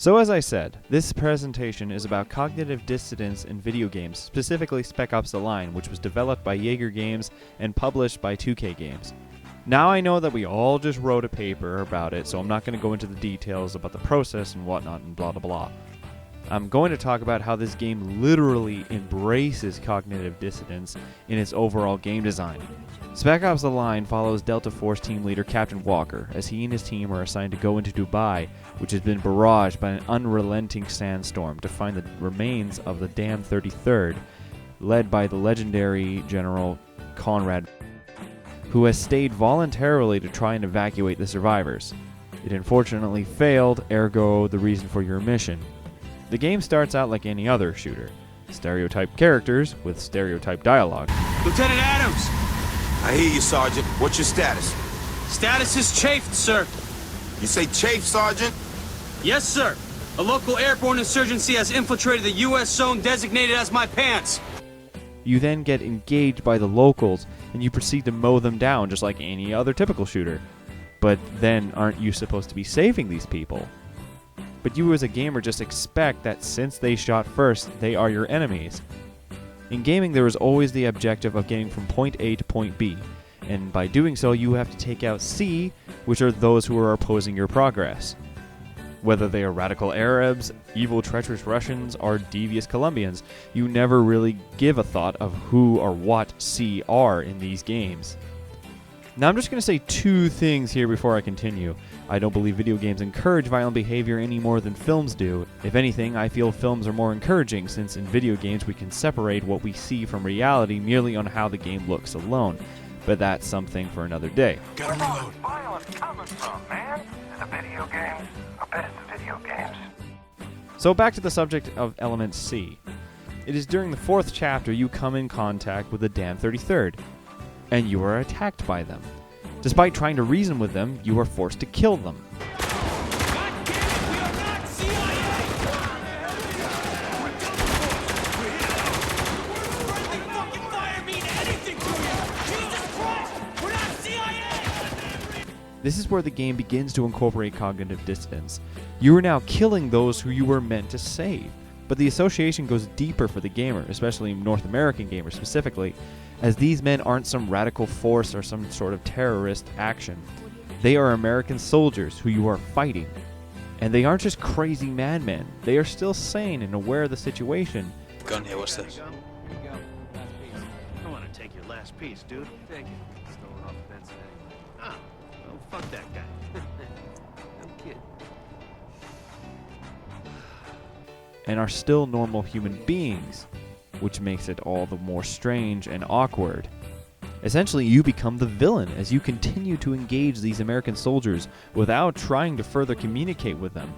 So as I said, this presentation is about cognitive dissonance in video games, specifically Spec Ops The Line, which was developed by Yager Games and published by 2K Games. Now I know that we all just wrote a paper about it, so I'm not going to go into the details about the process and whatnot and blah blah blah. I'm going to talk about how this game literally embraces cognitive dissonance in its overall game design. Spec Ops The Line follows Delta Force team leader Captain Walker as he and his team are assigned to go into Dubai, which has been barraged by an unrelenting sandstorm, to find the remains of the damned 33rd, led by the legendary General Conrad, who has stayed voluntarily to try and evacuate the survivors. It unfortunately failed, ergo the reason for your mission. The game starts out like any other shooter. Stereotyped characters with stereotyped dialogue. Lieutenant Adams! I hear you, Sergeant. What's your status? Status is chafed, sir. You say chafe, Sergeant? Yes, sir. A local airborne insurgency has infiltrated the U.S. zone designated as my pants. You then get engaged by the locals, and you proceed to mow them down just like any other typical shooter. But then, aren't you supposed to be saving these people? But you as a gamer just expect that since they shot first, they are your enemies. In gaming, there is always the objective of getting from point A to point B, and by doing so, you have to take out C, which are those who are opposing your progress. Whether they are radical Arabs, evil treacherous Russians, or devious Colombians, you never really give a thought of who or what C are in these games. Now I'm just going to say two things here before I continue. I don't believe video games encourage violent behavior any more than films do. If anything, I feel films are more encouraging, since in video games we can separate what we see from reality merely on how the game looks alone. But that's something for another day. Gotta reload. Violence coming from, man? The video games. I bet it's the video games. So back to the subject of element C. It is during the 4th chapter you come in contact with the damned 33rd, and you are attacked by them. Despite trying to reason with them, you are forced to kill them. This is where the game begins to incorporate cognitive dissonance. You are now killing those who you were meant to save. But the association goes deeper for the gamer, especially North American gamers specifically, as these men aren't some radical force or some sort of terrorist action. They are American soldiers who you are fighting. And they aren't just crazy madmen. They are still sane and aware of the situation. Gun here, what's this? I want to take your last piece, dude. Thank you. Stolen off the fence today. Ah, well, fuck that guy. No kid. And are still normal human beings, which makes it all the more strange and awkward. Essentially, you become the villain as you continue to engage these American soldiers without trying to further communicate with them.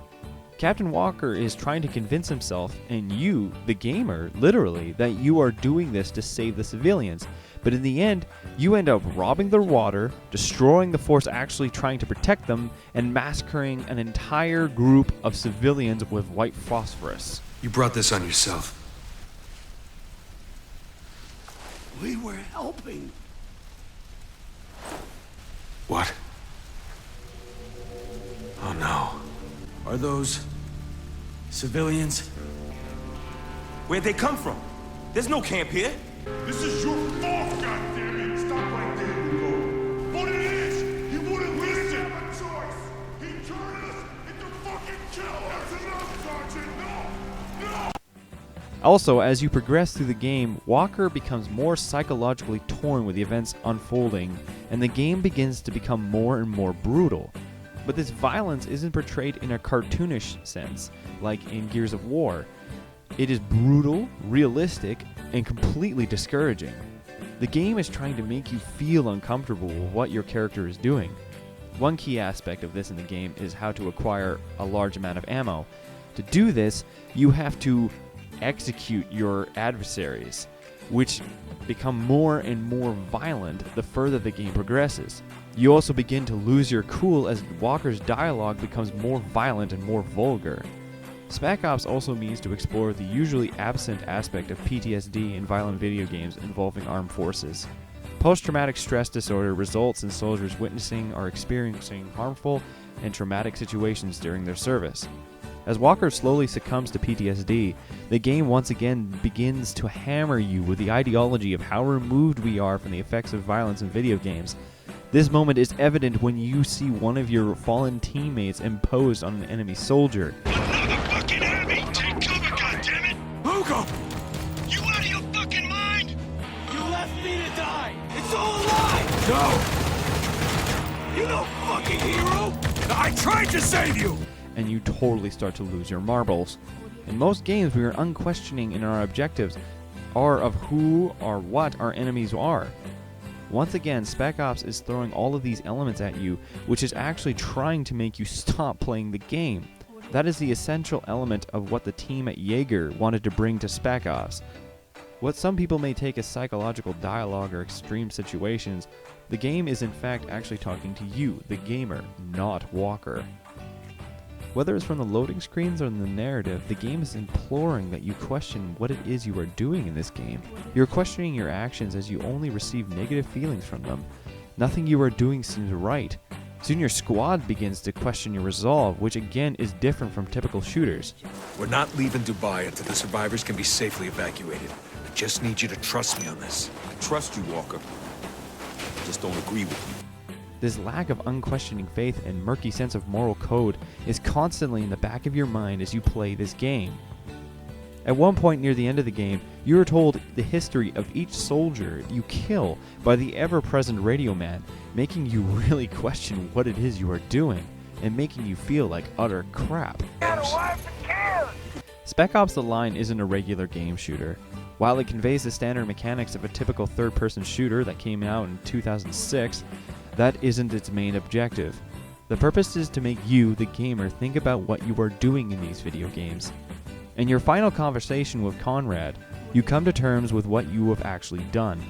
Captain Walker is trying to convince himself, and you, the gamer, literally, that you are doing this to save the civilians. But in the end, you end up robbing their water, destroying the force actually trying to protect them, and massacring an entire group of civilians with white phosphorus. You brought this on yourself. We were helping. What? Oh no. Are those civilians? Where'd they come from? There's no camp here. This is your fault, goddammit! Stop right there, you go. What it is, he wouldn't listen! We have a choice! He turned us into fucking killers! That's enough, Sergeant! No! No! Also, as you progress through the game, Walker becomes more psychologically torn with the events unfolding, and the game begins to become more and more brutal. But this violence isn't portrayed in a cartoonish sense, like in Gears of War. It is brutal, realistic, and completely discouraging. The game is trying to make you feel uncomfortable with what your character is doing. One key aspect of this in the game is how to acquire a large amount of ammo. To do this, you have to execute your adversaries, which become more and more violent the further the game progresses. You also begin to lose your cool as Walker's dialogue becomes more violent and more vulgar. Spec Ops also means to explore the usually absent aspect of PTSD in violent video games involving armed forces. Post-traumatic stress disorder results in soldiers witnessing or experiencing harmful and traumatic situations during their service. As Walker slowly succumbs to PTSD, the game once again begins to hammer you with the ideology of how removed we are from the effects of violence in video games. This moment is evident when you see one of your fallen teammates imposed on an enemy soldier. Another fucking enemy! Take cover, goddammit! Hugo! You out of your fucking mind? You left me to die! It's all a lie! No! You no fucking hero! I tried to save you! And you totally start to lose your marbles. In most games, we are unquestioning in our objectives are of who or what our enemies are. Once again, Spec Ops is throwing all of these elements at you, which is actually trying to make you stop playing the game. That is the essential element of what the team at Yager wanted to bring to Spec Ops. What some people may take as psychological dialogue or extreme situations, the game is in fact actually talking to you, the gamer, not Walker. Whether it's from the loading screens or in the narrative, the game is imploring that you question what it is you are doing in this game. You're questioning your actions as you only receive negative feelings from them. Nothing you are doing seems right. Soon your squad begins to question your resolve, which again is different from typical shooters. We're not leaving Dubai until the survivors can be safely evacuated. I just need you to trust me on this. I trust you, Walker. I just don't agree with you. This lack of unquestioning faith and murky sense of moral code is constantly in the back of your mind as you play this game. At one point near the end of the game, you are told the history of each soldier you kill by the ever-present radio man, making you really question what it is you are doing, and making you feel like utter crap. Spec Ops: The Line isn't a regular game shooter. While it conveys the standard mechanics of a typical third-person shooter that came out in 2006, that isn't its main objective. The purpose is to make you, the gamer, think about what you are doing in these video games. In your final conversation with Conrad, you come to terms with what you have actually done.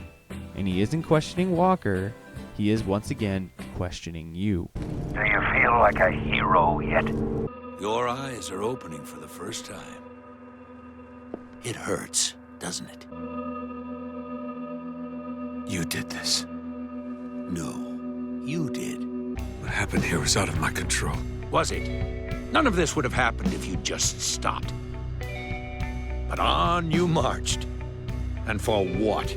And he isn't questioning Walker, he is once again questioning you. Do you feel like a hero yet? Your eyes are opening for the first time. It hurts, doesn't it? You did this. No, you did. What happened here was out of my control. Was it? None of this would have happened if you just stopped. But on you marched. And for what?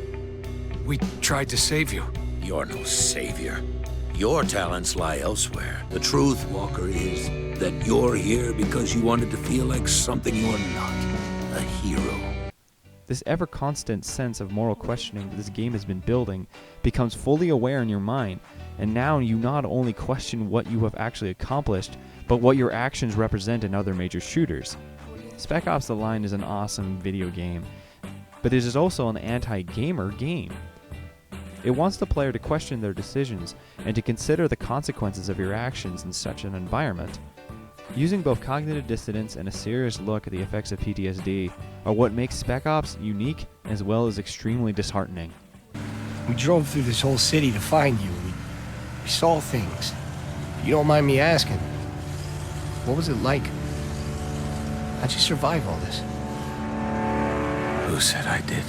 We tried to save you. You're no savior. Your talents lie elsewhere. The truth, Walker, is that you're here because you wanted to feel like something you're not. A hero. This ever-constant sense of moral questioning that this game has been building becomes fully aware in your mind, and now you not only question what you have actually accomplished, but what your actions represent in other major shooters. Spec Ops: The Line is an awesome video game, but it is also an anti-gamer game. It wants the player to question their decisions and to consider the consequences of your actions in such an environment. Using both cognitive dissonance and a serious look at the effects of PTSD are what makes Spec Ops unique as well as extremely disheartening. We drove through this whole city to find you. We saw things. You don't mind me asking, what was it like? How'd you survive all this? Who said I did?